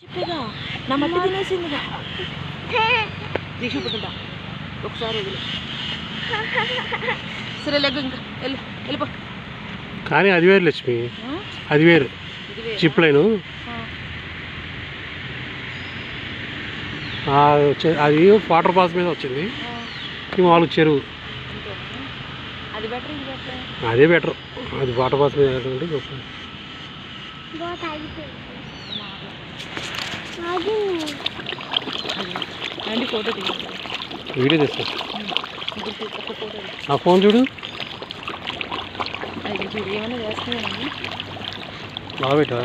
చెప్పేదా నా మట్టి తినేసిందిగా తీసుకుంటుందా ఒకసారి వదిలే సరే లెగ్గు ఇంకా వెళ్ళిపో. కానీ అది వేరు లక్ష్మి, అది వేరు చిప్ లైను. అది వాటర్ ఫాల్స్ మీద వచ్చింది, ఈ మామూలు చెరువు. అది బెటర్, ఇది బెటర్. అదే బెటర్, అది వాటర్ ఫాల్స్ మీద ఫోటో వీడియో తీస్తా. ఆ ఫోన్ చూడు, ఏమైనా చేస్తున్నాను బాగా పెట్టా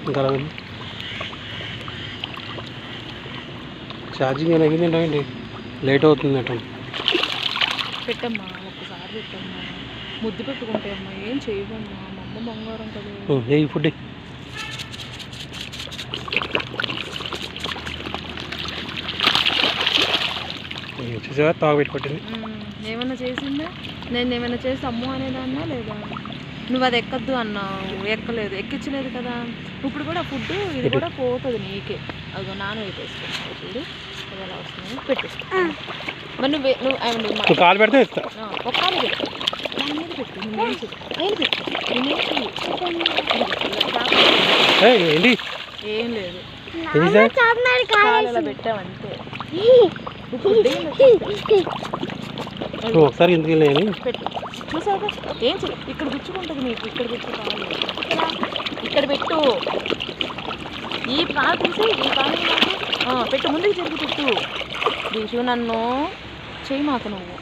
ఇంకా ఛార్జింగ్ ఏమైనా అయింది, లేట్ అవుతుంది అట. పెట్టమ్మా, ఒక్కసారి పెట్టమ్మా, ముద్దు పెట్టుకుంటే అమ్మా, ఏం చేయవమ్మా, మా అమ్మ బంగారం కదా. ఏ ఫుడ్ చూసావా, తాగబెట్టుకొట్టింది. ఏమైనా చేసిందా? నేను ఏమైనా చేసి అమ్ము అనేదాన్నా లేదా? నువ్వు అది ఎక్కద్దు అన్నావు, ఎక్కలేదు, ఎక్కించలేదు కదా. ఇప్పుడు కూడా ఫుడ్ ఇది కూడా పోతుంది నీకే. అదిగో నాన్న వేసుకున్నావు చూడు, అది ఎలా వస్తుంది పెట్టేస్తా. మరి నువ్వు కాలు పెడితే ఇస్తా, ఒక కాలు పెట్టు, దాని మీద పెట్టు, నేను పెట్టు, ఏంటి ఏం లేదు, కాలు అలా పెట్టావంతే. ఒకసారి ఎందుకు వెళ్ళాయని పెట్టు, చూసాక ఏం చెయ్యి, ఇక్కడ గుచ్చుకుంటుంది నీకు, ఇక్కడ గుచ్చుకోవాలి, ఇక్కడ పెట్టు. ఈ కాలు తీసి ఈ కాలు పెట్టు, ముందుకు జరిగి పెట్టు. దీషు నన్ను చెయ్యి మాకు నువ్వు.